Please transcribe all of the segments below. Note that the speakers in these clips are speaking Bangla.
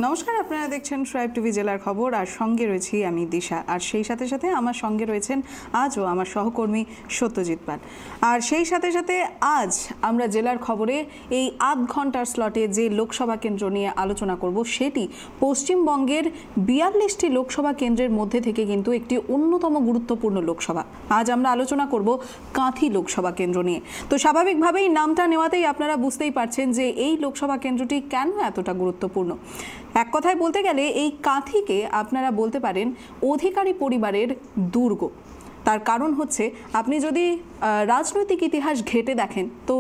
নমস্কার, আপনারা দেখছেন ট্রাইব টিভি জেলার খবর, আর সঙ্গে রয়েছি আমি দিশা। আর সেই সাথে সাথে আমার সঙ্গে রয়েছেন আজও আমার সহকর্মী সত্যজিৎ পাল। আর সেই সাথে সাথে আজ আমরা জেলার খবরে এই আধ ঘন্টার স্লটে যে লোকসভা কেন্দ্র নিয়ে আলোচনা করব, সেটি পশ্চিমবঙ্গের 42টি লোকসভা কেন্দ্রের মধ্যে থেকে কিন্তু একটি অন্যতম গুরুত্বপূর্ণ লোকসভা। আজ আমরা আলোচনা করব কাঁথি লোকসভা কেন্দ্র নিয়ে। তো স্বাভাবিকভাবেই নামটা নেওয়াতেই আপনারা বুঝতেই পারছেন যে এই লোকসভা কেন্দ্রটি কেন এতটা গুরুত্বপূর্ণ। এক কথায় বলতে গেলে এই কাঁথিকে আপনারা বলতে পারেন অধিকারী পরিবারের দুর্গ। তার কারণ হচ্ছে, আপনি যদি রাজনৈতিক ইতিহাস ঘেঁটে দেখেন তো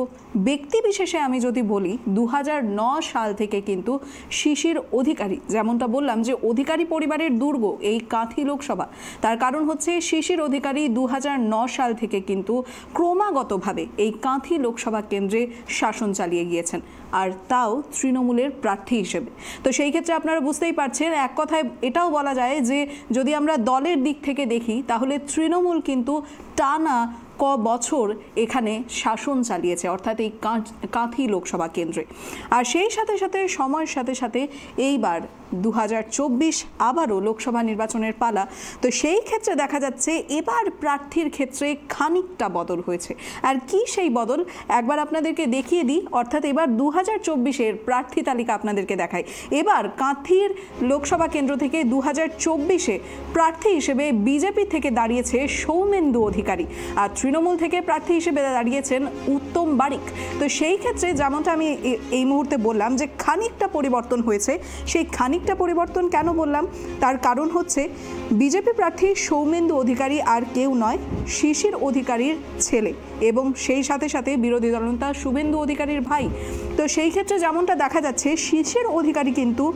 ব্যক্তি বিশেষে আমি যদি বলি 2009 সাল থেকে কিন্তু শিশির অধিকারী, যেমনটা বললাম যে অধিকারী পরিবারের দুর্গ এই কাঁথি লোকসভা, তার কারণ হচ্ছে শিশির অধিকারী 2009 সাল থেকে কিন্তু ক্রমাগতভাবে এই কাঁথি লোকসভা কেন্দ্রে শাসন চালিয়ে গিয়েছেন, আর তাও তৃণমূলের প্রার্থী হিসেবে। তো সেই ক্ষেত্রে আপনারা বুঝতেই পারছেন, এক কথায় এটাও বলা যায় যে যদি আমরা দলের দিক থেকে দেখি তাহলে তৃণমূল কিন্তু টানা ক বছর এখানে শাসন চালিয়েছে, অর্থাৎ এই কাঁথি লোকসভা কেন্দ্রে। আর সেই সাথে সাথে সময়ের সাথে সাথে এইবার 2024 আবারও লোকসভা নির্বাচনের পালা। তো সেই ক্ষেত্রে দেখা যাচ্ছে এবার প্রার্থীর ক্ষেত্রে খানিকটা বদল হয়েছে। আর কি সেই বদল একবার আপনাদেরকে দেখিয়ে দিই, অর্থাৎ এবার 2024-এর প্রার্থী তালিকা আপনাদেরকে দেখাই। এবার কাঁথির লোকসভা কেন্দ্র থেকে 2024-এ প্রার্থী হিসেবে বিজেপি থেকে দাঁড়িয়েছে সৌমেন্দু অধিকারী, আর তৃণমূল থেকে প্রার্থী হিসেবে দাঁড়িয়েছেন উত্তম বারিক। তো সেই ক্ষেত্রে যেমনটা আমি এই মুহূর্তে বললাম যে খানিকটা পরিবর্তন হয়েছে, সেই খানিকটা পরিবর্তন কেন বললাম তার কারণ হচ্ছে বিজেপি প্রার্থী সৌমেন্দু অধিকারী আর কেউ নয়, শিশির অধিকারীর ছেলে এবং সেই সাথে সাথে বিরোধী দলনেতা শুভেন্দু অধিকারীর ভাই। তো সেই ক্ষেত্রে যেমনটা দেখা যাচ্ছে শিশির অধিকারী কিন্তু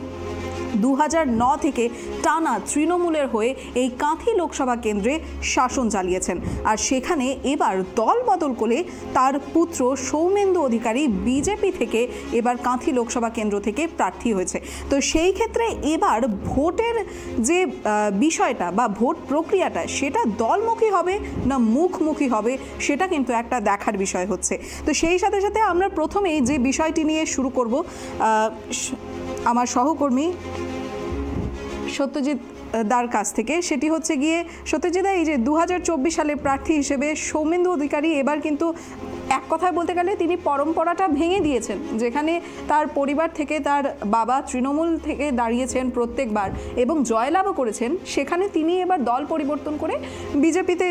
2009 থেকে টানা তৃণমূলের হয়ে এই কাঁথি লোকসভা কেন্দ্রে শাসন চালিয়েছেন, আর সেখানে এবার দল বদল করে তার পুত্র সৌমেন্দু অধিকারী বিজেপি থেকে এবার কাঁথি লোকসভা কেন্দ্র থেকে প্রার্থী হয়েছে। তো সেই ক্ষেত্রে এবার ভোটের যে বিষয়টা বা ভোট প্রক্রিয়াটা, সেটা দলমুখী হবে না মুখমুখী হবে, সেটা কিন্তু একটা দেখার বিষয় হচ্ছে। তো সেই সাথে সাথে আমরা প্রথমেই যে বিষয়টি নিয়ে শুরু করব, আমার সহকর্মী সত্যজিৎ দার কাছ থেকে, সেটি হচ্ছে গিয়ে সত্যজিৎ দা, এই যে 2024 সালে প্রার্থী হিসেবে সৌমেন্দু অধিকারী এবার কিন্তু এক কথায় বলতে গেলে তিনি পরম্পরাটা ভেঙে দিয়েছেন, যেখানে তার পরিবার থেকে তার বাবা তৃণমূল থেকে দাঁড়িয়েছেন প্রত্যেকবার এবং জয়লাভও করেছেন, সেখানে তিনি এবার দল পরিবর্তন করে বিজেপিতে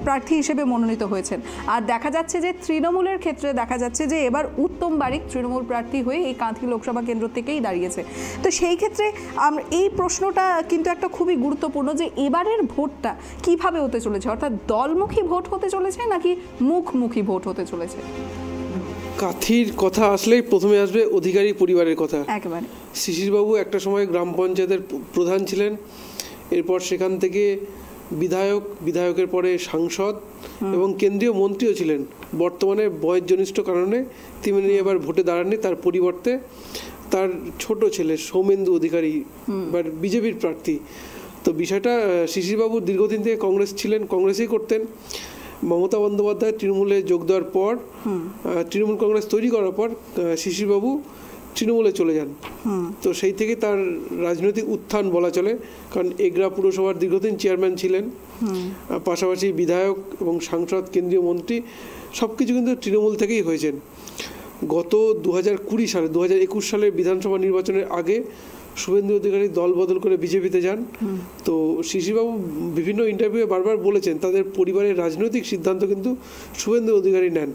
প্রার্থী হিসেবে মনোনীত হয়েছেন। আর দেখা যাচ্ছে যে তৃণমূলের ক্ষেত্রে দেখা যাচ্ছে যে এবার উত্তম বারিক তৃণমূল প্রার্থী হয়ে এই কাঁথি লোকসভা কেন্দ্র থেকেই দাঁড়িয়েছে। তো সেই ক্ষেত্রে এই প্রশ্নটা কিন্তু একটা খুবই গুরুত্বপূর্ণ যে এবারের ভোটটা কিভাবে হতে চলেছে, অর্থাৎ দলমুখী ভোট হতে চলেছে নাকি মুখমুখী ভোট হতে চলেছে। কাঁথির কথা আসলেই প্রথমে আসবে অধিকারী পরিবারের কথা। একেবারে শিশিরবাবু একটা সময় গ্রাম পঞ্চায়েতের প্রধান ছিলেন, এরপর সেখান থেকে বিধায়কের পরে সাংসদ এবং কেন্দ্রীয় মন্ত্রীও ছিলেন। বর্তমানে বয়োজ্যেষ্ঠ কারণে তিনি এবার ভোটে দাঁড়াননি, তার পরিবর্তে তার ছোট ছেলে সৌমেন্দু অধিকারী এবার বিজেপির প্রার্থী। তো বিষয়টা, শিশিরবাবু দীর্ঘদিন থেকে কংগ্রেসই করতেন। মমতা বন্দ্যোপাধ্যায় তৃণমূলে যোগ দেওয়ার পর, তৃণমূল কংগ্রেস তৈরি করার পর শিশিরবাবু তৃণমূলে চলে যান। তো সেই থেকে তার রাজনৈতিক উত্থান বলা চলে, কারণ এগরা পুরসভার দীর্ঘদিন চেয়ারম্যান ছিলেন, পাশাপাশি বিধায়ক এবং সাংসদ, কেন্দ্রীয় মন্ত্রী সব কিছু কিন্তু তৃণমূল থেকেই হয়েছেন। গত 2020 সালে 2021 সালের বিধানসভা নির্বাচনের আগে শুভেন্দু অধিকারী দল বদল করে বিজেপিতে যান। তো শিশিরবাবু বিভিন্ন ইন্টারভিউয়ে বারবার বলেছেন তাদের পরিবারের রাজনৈতিক সিদ্ধান্ত কিন্তু শুভেন্দু অধিকারী নেন।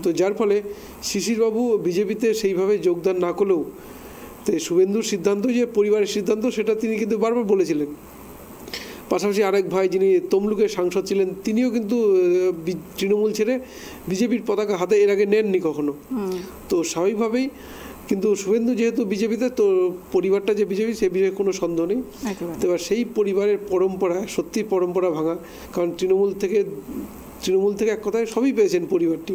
তো যার ফলে শিশিরবাবু বিজেপিতে সেইভাবে যোগদান না করলেও তো শুভেন্দুর সিদ্ধান্ত যে পরিবারের সিদ্ধান্ত, সেটা তিনি কিন্তু বারবার বলেছিলেন। পাশাপাশি আরেক ভাই যিনি তমলুকের সাংসদ ছিলেন, তিনিও কিন্তু তৃণমূল ছেড়ে বিজেপির পতাকা হাতে এর আগে নেননি কখনো। তো স্বাভাবিকভাবেই কিন্তু শুভেন্দু যেহেতু বিজেপিতে, তো পরিবারটা যে বিজেপি সে বিষয়ে কোনো সন্দেহ নেই। তো এবার সেই পরিবারের পরম্পরা, সত্যি পরম্পরা ভাঙা, কারণ তৃণমূল থেকে এক কথায় সবই পেয়েছেন পরিবারটি,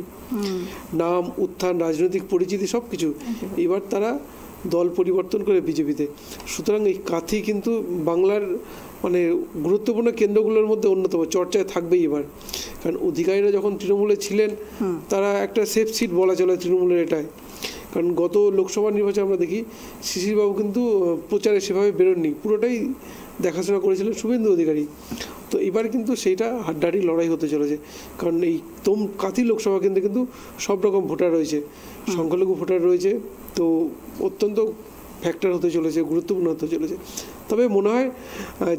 নাম, উত্থান, রাজনৈতিক পরিচিতি সব কিছু। এবার তারা দল পরিবর্তন করে বিজেপিতে। সুতরাং এই কাঁথি কিন্তু বাংলার গুরুত্বপূর্ণ কেন্দ্রগুলোর মধ্যে অন্যতম, চর্চায় থাকবেই এবার। কারণ অধিকারীরা যখন তৃণমূলে ছিলেন, তারা একটা সেফ সিট বলা চলে তৃণমূলের এটাই, কারণ গত লোকসভা নির্বাচনে আমরা দেখি শিশিরবাবু কিন্তু প্রচারে সেভাবে বেরোননি, পুরোটাই দেখাশোনা করেছিলেন শুভেন্দু অধিকারী। তো এবার কিন্তু সেইটা হাড্ডাহাড্ডি লড়াই হতে চলেছে, কারণ এই কাঁথি লোকসভা কেন্দ্রে কিন্তু সব রকম ভোটার রয়েছে, সংখ্যালঘু ভোটার রয়েছে, তো অত্যন্ত ফ্যাক্টর হতে চলেছে, গুরুত্বপূর্ণ হতে চলেছে। তবে মনে হয়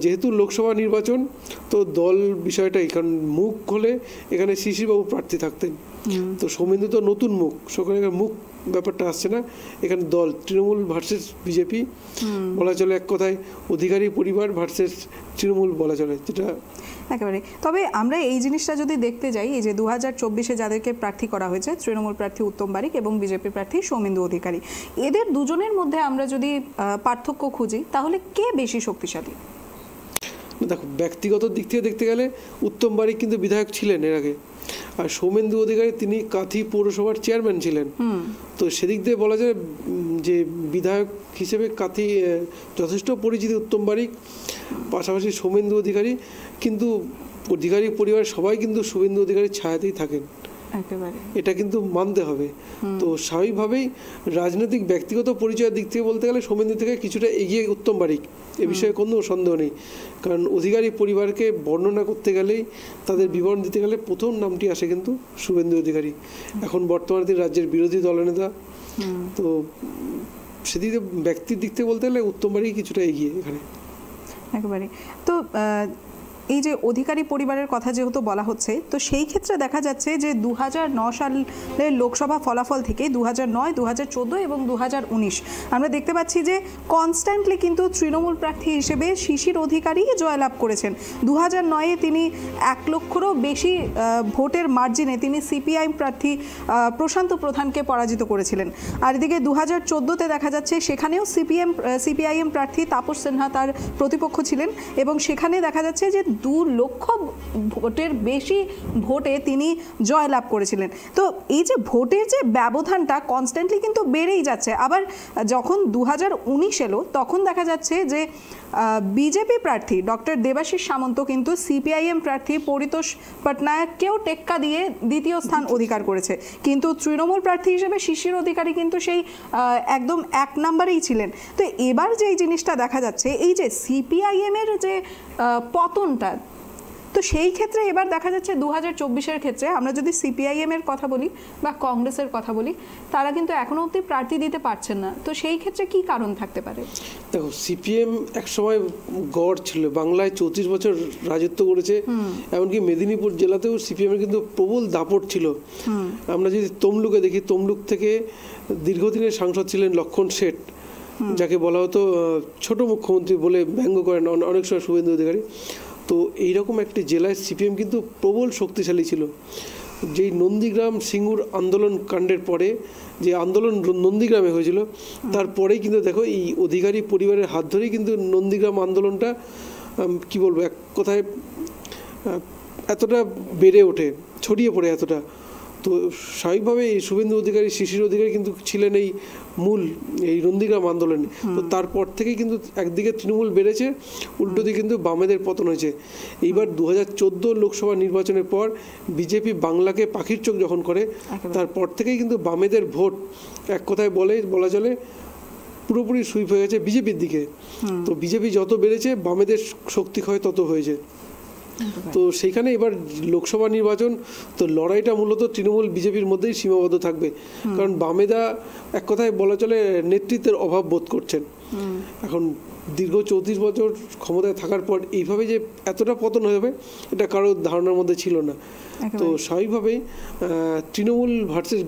যেহেতু লোকসভা নির্বাচন, তো দল বিষয়টাই, কারণ মুখ হলে এখানে শিশিরবাবু প্রার্থী থাকতেন, তো সৌমেন্দু তো নতুন মুখ, সেখানে মুখ ব্যাপারটা আসছে না, এখানে দল তৃণমূল ভার্সেস বিজেপি বলা চলে, এক কথায় অধিকারী পরিবার ভার্সেস তৃণমূল বলা চলে, যেটা একেবারে। তবে আমরা এই জিনিসটা যদি দেখতে যাই, এই যে 2024-এ যাদেরকে প্রার্থী করা হয়েছে, তৃণমূল প্রার্থী উত্তম বারিক এবং বিজেপি প্রার্থী সৌমেন্দু অধিকারী, এদের দুজনের মধ্যে আমরা যদি পার্থক্য খুঁজি, তাহলে কে বেশি শক্তিশালী? দেখো, ব্যক্তিগত দিক থেকে দেখতে গেলে উত্তম বারিক কিন্তু বিধায়ক ছিলেন এর আগে, আর সৌমেন্দু অধিকারী তিনি কাঁথি পৌরসভার চেয়ারম্যান ছিলেন, তো সেদিক দিয়ে বলা যায় যে বিধায়ক হিসেবে কাঁথি যথেষ্ট পরিচিতি উত্তম বারিক, পাশাপাশি সৌমেন্দু অধিকারী, কিন্তু অধিকারী পরিবারের সবাই কিন্তু শুভেন্দু অধিকারীর ছায়াতেই থাকেন, এটা কিন্তু মানতে হবে। তো স্বাভাবিকভাবেই রাজনৈতিক ব্যক্তিগত পরিচয়ের দিক থেকে বলতে গেলে সৌমেন্দু থেকে কিছুটা এগিয়ে উত্তম বারিক, এ বিষয়ে কোনো সন্দেহ নেই। কারণ অধিকারী পরিবারকে বর্ণনা করতে গেলেই, তাদের বিবরণ দিতে গেলে প্রথম নামটি আসে কিন্তু শুভেন্দু অধিকারী, এখন বর্তমানে তিনি রাজ্যের বিরোধী দলনেতা। তো সেদিকে ব্যক্তির দিক থেকে বলতে গেলে উত্তম বারিক কিছুটা এগিয়ে এখানে একেবারে। তো এই যে অধিকারী পরিবারের কথা যেহেতু বলা হচ্ছে, তো সেই ক্ষেত্রে দেখা যাচ্ছে যে 2009 সালের লোকসভা ফলাফল থেকে 2009, 2014 এবং 2019 আমরা দেখতে পাচ্ছি যে কনস্ট্যান্টলি কিন্তু তৃণমূল প্রার্থী হিসেবে শিশির অধিকারী জয়লাভ করেছেন। 2009-এ তিনি 1 লক্ষেরও বেশি ভোটের মার্জিনে তিনি সিপিআইএম প্রার্থী প্রশান্ত প্রধানকে পরাজিত করেছিলেন। আর এদিকে 2014-তে দেখা যাচ্ছে সেখানেও সিপিআইএম প্রার্থী তাপস সিনহা তার প্রতিপক্ষ ছিলেন, এবং সেখানে দেখা যাচ্ছে যে 2 লক্ষ ভোটের বেশি ভোটে তিনি জয়লাভ করেছিলেন। তো এই যে ভোটের যে ব্যবধানটা কনস্ট্যান্টলি কিন্তু বেড়েই যাচ্ছে। আবার যখন 2019 এলো, তখন দেখা যাচ্ছে যে বিজেপি প্রার্থী ডক্টর দেবাশিস সামন্ত কিন্তু সিপিআইএম প্রার্থী পরিতোষ পটনায়ককেও টেক্কা দিয়ে দ্বিতীয় স্থান অধিকার করেছে, কিন্তু তৃণমূল প্রার্থী হিসেবে শিশির অধিকারী কিন্তু সেই একদম 1 নম্বরেই ছিলেন। তো এবার যে জিনিসটা দেখা যাচ্ছে, এই যে সিপিআইএম-এর যে পতনটা, তো সেই ক্ষেত্রে এবার দেখা যাচ্ছে 2024-এর ক্ষেত্রে আমরা যদি সিপিআইএম-এর কথা বলি বা কংগ্রেসের কথা বলি, তারা কিন্তু এখনো অবধি প্রার্থী দিতে পারছেন না। তো সেই ক্ষেত্রে কি কারণ থাকতে পারে? দেখো, সিপিএম একসময় গড় ছিল, বাংলায় 34 বছর রাজত্ব করেছে, এমনকি মেদিনীপুর জেলাতেও সিপিএমের কিন্তু প্রবল দাপট ছিল। আমরা যদি তমলুকে দেখি, তমলুক থেকে দীর্ঘদিনের সাংসদ ছিলেন লক্ষণ শেঠ, যাকে বলা হতো ছোট মুখ্যমন্ত্রী বলে ব্যঙ্গ করেন অনেক সময় শুভেন্দু অধিকারী। তো এইরকম একটি জেলায় সিপিএম কিন্তু প্রবল শক্তিশালী ছিল। যেই নন্দীগ্রাম সিঙ্গুর আন্দোলন কাণ্ডের পরে যে আন্দোলন নন্দীগ্রামে হয়েছিল, তারপরেই কিন্তু দেখো এই অধিকারী পরিবারের হাত ধরেই কিন্তু নন্দীগ্রাম আন্দোলনটা কি বলবো, এক কথায় এতটা বেড়ে ওঠে, ছড়িয়ে পড়ে এতটা। তো স্বাভাবিকভাবে এই শুভেন্দু অধিকারী, শিশির অধিকারী কিন্তু ছিলেন এই মূল এই নন্দীগ্রাম আন্দোলনে। তো তারপর থেকেই কিন্তু একদিকে তৃণমূল বেড়েছে, উল্টো দিকে কিন্তু বামেদের পতন হয়েছে। এইবার 2014 লোকসভা নির্বাচনের পর বিজেপি বাংলাকে পাখির চোখ যখন করে, তারপর থেকেই কিন্তু বামেদের ভোট এক কথায় বলা চলে পুরোপুরি সুইপ হয়ে গেছে বিজেপির দিকে। তো বিজেপি যত বেড়েছে, বামেদের শক্তি ক্ষয় তত হয়েছে। তো সেইখানে এবার লোকসভা নির্বাচন, তো লড়াইটা মূলত তৃণমূল বিজেপির মধ্যেই সীমাবদ্ধ থাকবে, কারণ বামেদা এক কথায় বলা চলে নেতৃত্বের অভাব বোধ করছেন। এখন দীর্ঘ 34 বছর ক্ষমতায় থাকার পর এইভাবে যে এতটা পতন হয়ে যাবে, এটা কারোর ধারণার মধ্যে ছিল না। তো স্বাভাবিকভাবেই তৃণমূল ভার্সেস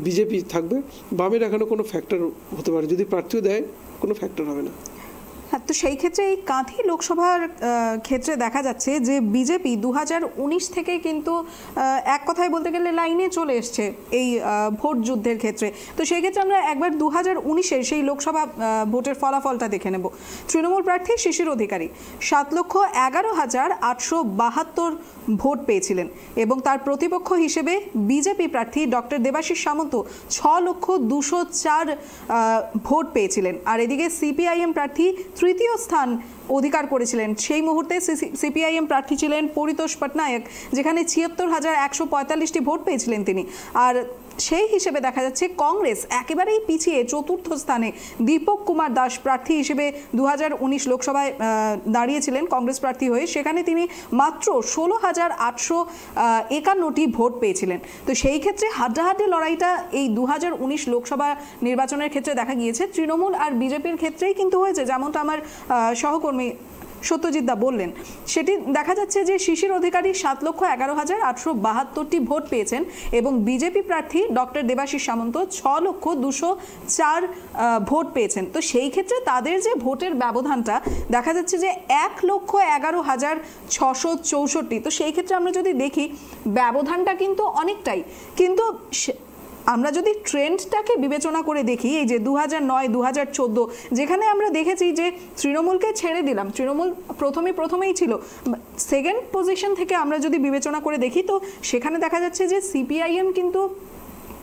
বিজেপি থাকবে, বামের এখানে কোনো ফ্যাক্টর হতে পারে, যদি প্রার্থীও দেয় কোনো ফ্যাক্টর হবে না। হ্যাঁ, তো সেই ক্ষেত্রে এই কাঁথি লোকসভার ক্ষেত্রে দেখা যাচ্ছে যে বিজেপি 2019 থেকে কিন্তু এক কথায় বলতে গেলে লাইনে চলে এসছে এই ভোট যুদ্ধের ক্ষেত্রে। তো সেই ক্ষেত্রে আমরা একবার 2019-এর সেই লোকসভা ভোটের ফলাফলটা দেখে নেব। তৃণমূল প্রার্থী শিশির অধিকারী 7,11,872 ভোট পেয়েছিলেন, এবং তার প্রতিপক্ষ হিসেবে বিজেপি প্রার্থী ডক্টর দেবাশিস সামন্ত 6,204 ভোট পেয়েছিলেন। আর এদিকে সিপিআইএম প্রার্থী তৃতীয় স্থান অধিকার করেছিলেন। সেই মুহূর্তে সিপিআইএম প্রার্থী ছিলেন পরিতোষ পটনায়ক, যেখানে ৭৬,১৪৫টি ভোট পেয়েছিলেন তিনি। আর সেই হিসেবে দেখা যাচ্ছে কংগ্রেস একেবারেই পিছিয়ে চতুর্থ স্থানে। দীপক কুমার দাস প্রার্থী হিসেবে 2019 লোকসভায় দাঁড়িয়েছিলেন কংগ্রেস প্রার্থী হয়ে, সেখানে তিনি মাত্র 16,851টি ভোট পেয়েছিলেন। তো সেই ক্ষেত্রে হাড্ডাহাড্ডি লড়াইটা এই 2019 লোকসভা নির্বাচনের ক্ষেত্রে দেখা গিয়েছে তৃণমূল আর বিজেপির ক্ষেত্রেই কিন্তু হয়েছে, যেমনটা আমার সহকর্মী সত্যজিৎ দা বললেন। সেটি দেখা যাচ্ছে যে শিশির অধিকারী 7,11,872টি ভোট পেয়েছেন এবং বিজেপি প্রার্থী ডক্টর দেবাশিস সামন্ত 6,204 ভোট পেয়েছেন। তো সেই ক্ষেত্রে তাদের যে ভোটের ব্যবধানটা দেখা যাচ্ছে যে 1,11,664। তো সেই ক্ষেত্রে আমরা যদি দেখি ব্যবধানটা কিন্তু অনেকটাই, কিন্তু আমরা যদি ট্রেন্ডটাকে বিবেচনা করে দেখি, এই যে 2009, 2014 যেখানে আমরা দেখেছি যে তৃণমূলকে ছেড়ে দিলাম, তৃণমূল প্রথমেই ছিল সেকেন্ড পজিশন থেকে আমরা যদি বিবেচনা করে দেখি, তো সেখানে দেখা যাচ্ছে যে সিপিআইএম কিন্তু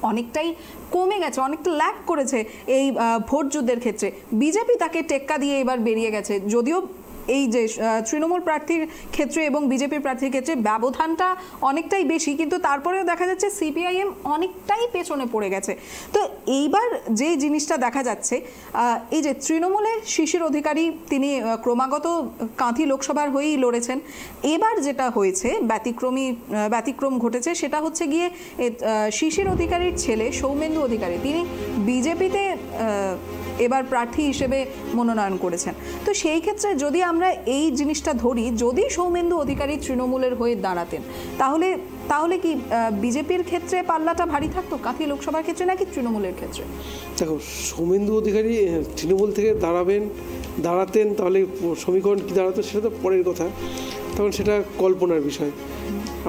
অনেকটাই কমে গেছে, অনেকটা ল্যাক করেছে এই ভোট যুদ্ধের ক্ষেত্রে। বিজেপি তাকে টেক্কা দিয়ে এবার বেরিয়ে গেছে, যদিও এই যে তৃণমূল প্রার্থীর ক্ষেত্রে এবং বিজেপির প্রার্থীর ক্ষেত্রে ব্যবধানটা অনেকটাই বেশি, কিন্তু তারপরেও দেখা যাচ্ছে সিপিআইএম অনেকটাই পেছনে পড়ে গেছে। তো এইবার যে জিনিসটা দেখা যাচ্ছে, এই যে তৃণমূলের শিশির অধিকারী তিনি কাঁথি লোকসভার হয়েই লড়েছেন। এবার যেটা হয়েছে ব্যতিক্রম ঘটেছে, সেটা হচ্ছে গিয়ে শিশির অধিকারীর ছেলে সৌমেন্দু অধিকারী, তিনি বিজেপিতে এবার প্রার্থী হিসেবে মনোনয়ন করেছেন। তো সেই ক্ষেত্রে যদি আমরা এই জিনিসটা ধরি, যদি সৌমেন্দু অধিকারী তৃণমূলের হয়ে দাঁড়াতেন, তাহলে কি বিজেপির ক্ষেত্রে পাল্লাটা ভারী থাকতো কাঁথি লোকসভার ক্ষেত্রে নাকি তৃণমূলের ক্ষেত্রে? দেখো, সৌমেন্দু অধিকারী তৃণমূল থেকে দাঁড়াতেন, তাহলে সমীকরণ কী দাঁড়াতো সেটা তো পরের কথা, তখন সেটা কল্পনার বিষয়।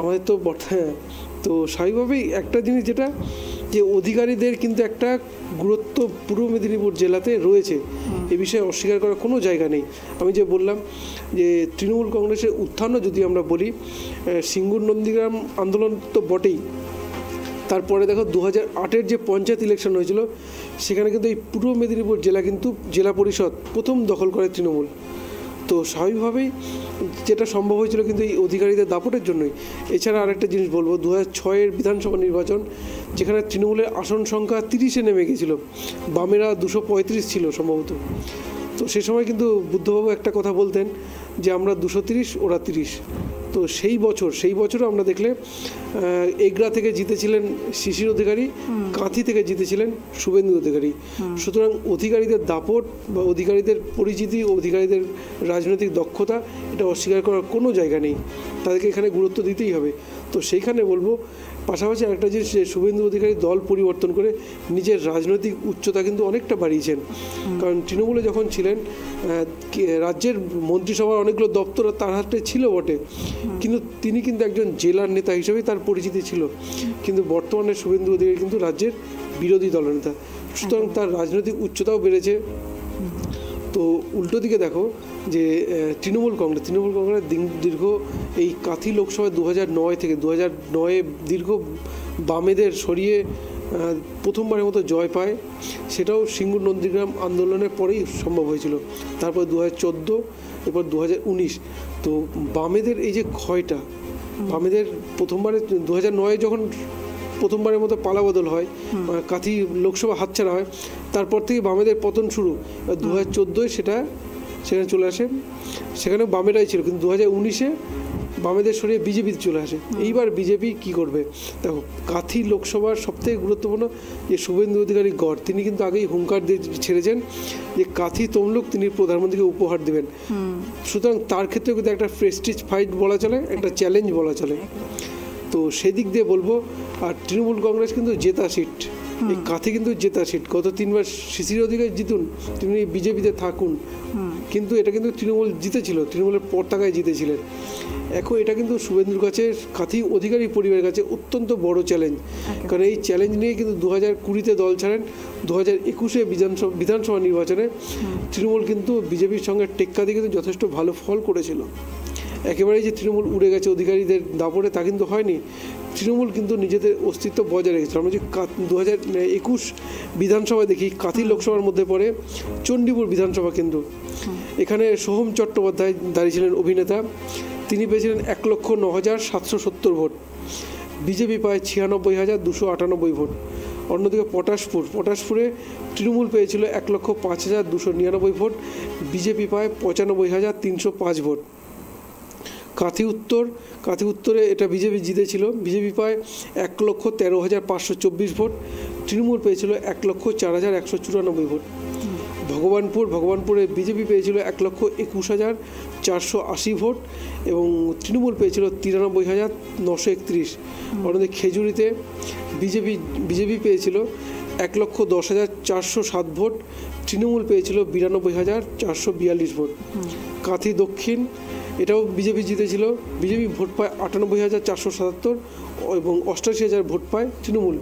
আমাদের তো তো স্বাভাবিকভাবেই একটা জিনিস যেটা যে অধিকারীদের কিন্তু একটা গুরুত্ব পূর্ব মেদিনীপুর জেলাতে রয়েছে, এ বিষয়ে অস্বীকার করার কোনো জায়গা নেই। আমি যে বললাম যে তৃণমূল কংগ্রেসের উত্থানও যদি আমরা বলি, সিঙ্গুর নন্দীগ্রাম আন্দোলন তো বটেই, তারপরে দেখো 2008-এর যে পঞ্চায়েত ইলেকশন হয়েছিল, সেখানে কিন্তু এই পূর্ব মেদিনীপুর জেলা পরিষদ প্রথম দখল করে তৃণমূল। তো স্বাভাবিকভাবেই যেটা সম্ভব হয়েছিল কিন্তু এই অধিকারীদের দাপটের জন্যই। এছাড়া আরেকটা জিনিস বলবো, 2006-এর বিধানসভা নির্বাচন, যেখানে তৃণমূলের আসন সংখ্যা 30-এ নেমে গেছিল, বামেরা 235 ছিল সম্ভবত। তো সে সময় কিন্তু বুদ্ধবাবু একটা কথা বলতেন যে আমরা 230, ওরা 30। তো সেই বছরও আমরা দেখলে এগরা থেকে জিতেছিলেন শিশির অধিকারী, কাঁথি থেকে জিতেছিলেন শুভেন্দু অধিকারী। সুতরাং অধিকারীদের দাপট বা অধিকারীদের পরিচিতি, অধিকারীদের রাজনৈতিক দক্ষতা, এটা অস্বীকার করার কোনো জায়গা নেই, তাদেরকে এখানে গুরুত্ব দিতেই হবে। তো সেইখানে বলবো পাশাপাশি আরেকটা জিনিস, শুভেন্দু অধিকারী দল পরিবর্তন করে নিজের রাজনৈতিক উচ্চতা কিন্তু অনেকটা বাড়িয়েছেন। কারণ তৃণমূলে যখন ছিলেন, রাজ্যের মন্ত্রিসভার অনেকগুলো দপ্তর তার হাতে ছিল বটে, কিন্তু তিনি কিন্তু একজন জেলার নেতা হিসেবেই তার পরিচিতি ছিল। কিন্তু বর্তমানে শুভেন্দু অধিকারী কিন্তু রাজ্যের বিরোধী দলনেতা, সুতরাং তার রাজনৈতিক উচ্চতাও বেড়েছে। তো উল্টো দিকে দেখো যে তৃণমূল কংগ্রেস দীর্ঘ এই কাঁথি লোকসভায় 2009 থেকে 2009-এ দীর্ঘ বামেদের সরিয়ে প্রথমবারের মতো জয় পায়, সেটাও সিঙ্গুর নন্দীগ্রাম আন্দোলনের পরেই সম্ভব হয়েছিল। তারপর 2014, এরপর 2019। তো বামেদের এই যে ক্ষয়টা, বামেদের প্রথমবারে 2009-এ যখন প্রথমবারের মতো পালাবদল হয়, কাঁথি লোকসভা হাতছাড়া হয়, তারপর থেকে বামেদের পতন শুরু। 2014-এ সেখানে চলে আসে, সেখানে বামেরাই ছিল, কিন্তু 2019-এ বামেদের সরিয়ে বিজেপিতে চলে আসে। এইবার বিজেপি কি করবে? দেখো, কাঁথি লোকসভার সবথেকে গুরুত্বপূর্ণ যে শুভেন্দু অধিকারী গড়, তিনি কিন্তু আগেই হুঙ্কার দিয়ে ছেড়েছেন যে কাঁথি তমলুক তিনি প্রধানমন্ত্রীকে উপহার দেবেন। সুতরাং তার ক্ষেত্রে কিন্তু একটা প্রেস্টিজ ফাইট বলা চলে, একটা চ্যালেঞ্জ বলা চলে। তো সেদিক দিয়ে বলবো। আর তৃণমূল কংগ্রেস কিন্তু জেতা সিট, এই কাঁথি কিন্তু জেতা সিট। গত 3বার শিশির অধিকারী জিতুন, তিনি বিজেপিতে থাকুন, কিন্তু এটা কিন্তু তৃণমূল জিতেছিল, তৃণমূলের পতাকায় জিতেছিলেন। এখন এটা কিন্তু শুভেন্দুর কাছে, কাঁথি অধিকারী পরিবারের কাছে অত্যন্ত বড় চ্যালেঞ্জ। কারণ এই চ্যালেঞ্জ নিয়ে কিন্তু 2020-তে দল ছাড়েন, 2021-এ বিধানসভা নির্বাচনে তৃণমূল কিন্তু বিজেপির সঙ্গে টেক্কা দিয়ে কিন্তু যথেষ্ট ভালো ফল করেছিল। একেবারেই যে তৃণমূল উড়ে গেছে অধিকারীদের দাপটে, তা কিন্তু হয়নি। তৃণমূল কিন্তু নিজেদের অস্তিত্ব বজায় রেখেছিল। আমরা যে 2021 বিধানসভায় দেখি কাঁথি লোকসভার মধ্যে পড়ে চণ্ডীপুর বিধানসভা কেন্দ্র। এখানে সোহম চট্টোপাধ্যায় দাঁড়িয়েছিলেন অভিনেতা, তিনি পেয়েছিলেন 1,09,770 ভোট। বিজেপি পায় 96,298 ভোট। অন্যদিকে পটাশপুরে তৃণমূল পেয়েছিল 1,05,299 ভোট, বিজেপি পায় 95,305 ভোট। কাঁথি উত্তরে এটা বিজেপি জিতেছিল, বিজেপি পায় 1,13,524 ভোট, তৃণমূল পেয়েছিল 1,04,194 ভোট। ভগবানপুরে বিজেপি পেয়েছিল 1,21,480 ভোট এবং তৃণমূল পেয়েছিল 93,931। অন্যদিকে খেজুরিতে বিজেপি পেয়েছিল 1,10,407 ভোট, তৃণমূল পেয়েছিল 92,442 ভোট। কাঁথি দক্ষিণ, এটাও বিজেপি জিতেছিল, বিজেপি ভোট পায় 98,477 এবং 88,000 ভোট পায় তৃণমূল।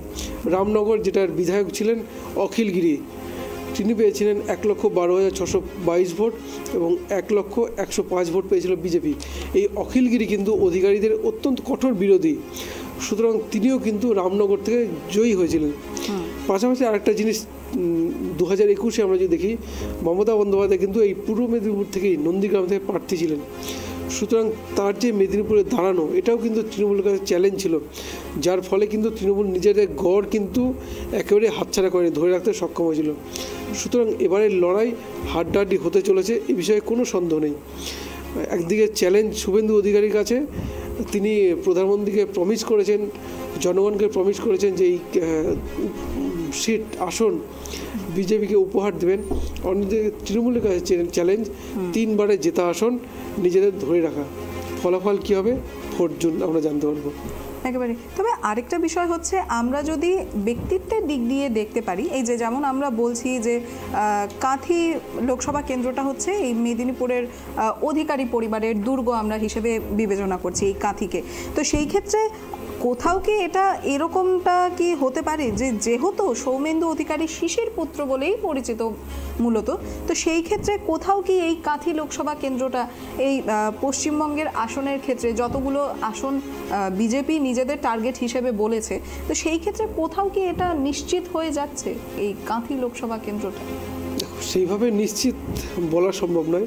রামনগর, যেটার বিধায়ক ছিলেন অখিল গিরি, তিনি পেয়েছিলেন 1,12,622 ভোট এবং 1,01,005 ভোট পেয়েছিল বিজেপি। এই অখিল গিরি কিন্তু অধিকারীদের অত্যন্ত কঠোর বিরোধী, সুতরাং তিনিও কিন্তু রামনগর থেকে জয়ী হয়েছিলেন। পাশাপাশি আরেকটা জিনিস 2021-এ আমরা যদি দেখি, মমতা বন্দ্যোপাধ্যায় কিন্তু এই পূর্ব মেদিনীপুর থেকেই নন্দীগ্রাম থেকে প্রার্থী ছিলেন। সুতরাং তার যে মেদিনীপুরে দাঁড়ানো, এটাও কিন্তু তৃণমূলের কাছে চ্যালেঞ্জ ছিল, যার ফলে কিন্তু তৃণমূল নিজেদের গড় কিন্তু একেবারে হাতছাড়া করে ধরে রাখতে সক্ষম হয়েছিল। সুতরাং এবারের লড়াই হাড্ডাহাড্ডি হতে চলেছে, এ বিষয়ে কোনো সন্দেহ নেই। একদিকে চ্যালেঞ্জ শুভেন্দু অধিকারীর কাছে, তিনি প্রধানমন্ত্রীকে প্রমিস করেছেন, জনগণকে প্রমিস করেছেন যে এই আসন বিজেপিকে উপহার দেবেন। অন্যদিকে তৃণমূলের কাছে চ্যালেঞ্জ 3 বারে জেতা আসন নিজেদের ধরে রাখা। ফলাফল কী হবে ভোট জন্য আমরা জানতে পারবো একেবারে। তবে আরেকটা বিষয় হচ্ছে, আমরা যদি ব্যক্তিত্বের দিক দিয়ে দেখতে পারি, এই যে যেমন আমরা বলছি যে কাঁথি লোকসভা কেন্দ্রটা হচ্ছে এই মেদিনীপুরের অধিকারী পরিবারের দুর্গ আমরা হিসেবে বিবেচনা করছি এই কাঁথিকে। তো সেই ক্ষেত্রে কোথাও কি এটা এরকমটা কি হতে পারে যে যেহেতু সৌমেন্দু অধিকারী শিশির পুত্র বলেই পরিচিত মূলত, তো সেই ক্ষেত্রে কোথাও কি এই কাঁথি লোকসভা কেন্দ্রটা এই পশ্চিমবঙ্গের আসনের ক্ষেত্রে যতগুলো আসন বিজেপি নিজেদের টার্গেট হিসেবে বলেছে, তো সেই ক্ষেত্রে কোথাও কি এটা নিশ্চিত হয়ে যাচ্ছে এই কাঁথি লোকসভা কেন্দ্রটা? সেইভাবে নিশ্চিত বলা সম্ভব নয়,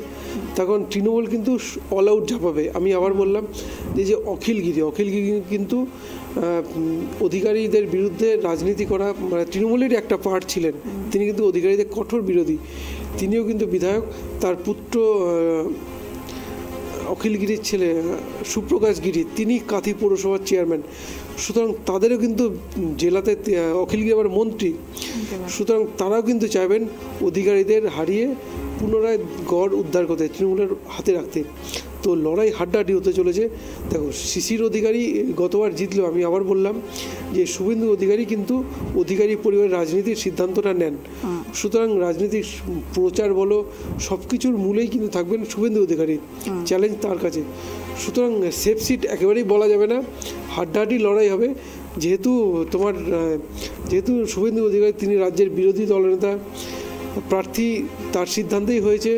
তখন তৃণমূল কিন্তু অল আউট ঝাঁপাবে। আমি আবার বললাম যে অখিল গিরি কিন্তু অধিকারীদের বিরুদ্ধে রাজনীতি করা, মানে তৃণমূলেরই একটা পার্ট ছিলেন, তিনি কিন্তু অধিকারীদের কঠোর বিরোধী। তিনিও কিন্তু বিধায়ক, তার পুত্র অখিল গিরির ছেলে সুপ্রকাশ গিরি, তিনি কাঁথি পৌরসভার চেয়ারম্যান। সুতরাং তাদেরও কিন্তু জেলাতে অখিল গিরি আবার মন্ত্রী, সুতরাং তারাও কিন্তু চাইবেন অধিকারীদের হারিয়ে পুনরায় গড় উদ্ধার করতে, তৃণমূলের হাতে রাখতে। তো লড়াই হাড্ডাহাড্ডি হতে চলেছে। দেখো, শিশির অধিকারী গতবার জিতলেও আমি আবার বললাম যে শুভেন্দু অধিকারী কিন্তু অধিকারী পরিবারের রাজনীতির সিদ্ধান্তটা নেন। সুতরাং রাজনীতির প্রচার বলো সব কিছুর মূলেই কিন্তু থাকবেন শুভেন্দু অধিকারী, চ্যালেঞ্জ তার কাছে। সুতরাং সেফ সিট একেবারেই বলা যাবে না, হাড্ডাহাড্ডি লড়াই হবে। যেহেতু শুভেন্দু অধিকারী তিনি রাজ্যের বিরোধী দলনেতা, প্রার্থী তার সিদ্ধান্তেই হয়েছে,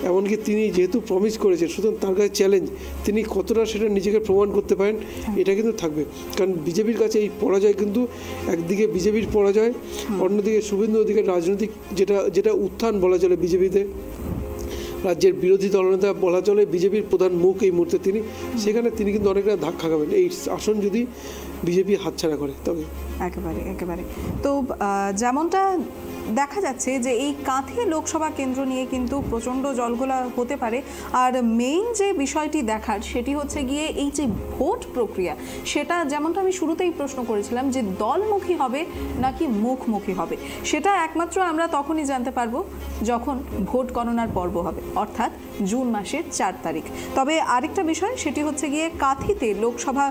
এমনকি তিনি যেহেতু প্রমিস করেছেন, সুতরাং তার কাছে চ্যালেঞ্জ, তিনি কতটা সেটা নিজেকে প্রমাণ করতে পারেন এটা কিন্তু থাকবে। কারণ বিজেপির কাছে এই পরাজয় কিন্তু একদিকে বিজেপির পরাজয়, অন্যদিকে শুভেন্দু অধিকারী রাজনৈতিক যেটা উত্থান বলা চলে বিজেপিতে, রাজ্যের বিরোধী দলনেতা বলা চলে, বিজেপির প্রধান মুখ এই মুহূর্তে তিনি, সেখানে তিনি কিন্তু অনেকটা ধাক্কা খাবেন এই আসন যদি বিজেপি হাতছাড়া করে। তবে একেবারে তো যেমনটা দেখা যাচ্ছে যে এই কাঁথি লোকসভা কেন্দ্র নিয়ে কিন্তু প্রচণ্ড জলঘোলা হতে পারে। আর মেইন যে বিষয়টি দেখার সেটি হচ্ছে গিয়ে এই যে ভোট প্রক্রিয়া, সেটা যেমনটা আমি শুরুতেই প্রশ্ন করেছিলাম যে দলমুখী হবে নাকি মুখমুখী হবে, সেটা একমাত্র আমরা তখনই জানতে পারবো যখন ভোট গণনার পর্ব হবে, অর্থাৎ জুন মাসের 4 তারিখ। তবে আরেকটা বিষয়, সেটি হচ্ছে গিয়ে কাঁথিতে লোকসভা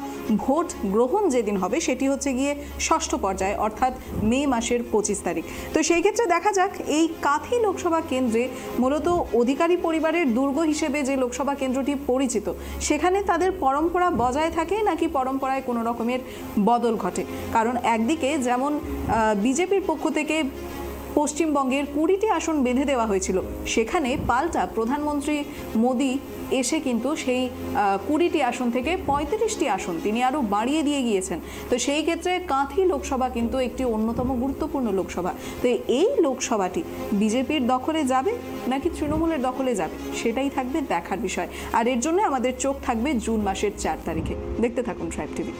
ভোট গ্রহণ যেদিন হবে সেটি হচ্ছে গিয়ে 6ষ্ঠ পর্যায়ে, অর্থাৎ মে মাসের 25 তারিখ। তো সেই ক্ষেত্রে দেখা যাক এই কাঁথি লোকসভা কেন্দ্রে মূলত অধিকারী পরিবারের দুর্গ হিসেবে যে লোকসভা কেন্দ্রটি পরিচিত, সেখানে তাদের পরম্পরা বজায় থাকে নাকি পরম্পরায় কোনো রকমের বদল ঘটে। কারণ একদিকে যেমন বিজেপির পক্ষ থেকে পশ্চিমবঙ্গের 20টি আসন বেঁধে দেওয়া হয়েছিল, সেখানে পাল্টা প্রধানমন্ত্রী মোদী এসে কিন্তু সেই 20টি আসন থেকে 35টি আসন তিনি আরও বাড়িয়ে দিয়ে গিয়েছেন। তো সেই ক্ষেত্রে কাঁথি লোকসভা কিন্তু একটি অন্যতম গুরুত্বপূর্ণ লোকসভা। তো এই লোকসভাটি বিজেপির দখলে যাবে নাকি তৃণমূলের দখলে যাবে, সেটাই থাকবে দেখার বিষয়। আর এর জন্য আমাদের চোখ থাকবে জুন মাসের 4 তারিখে। দেখতে থাকুন ট্রাইব টিভি।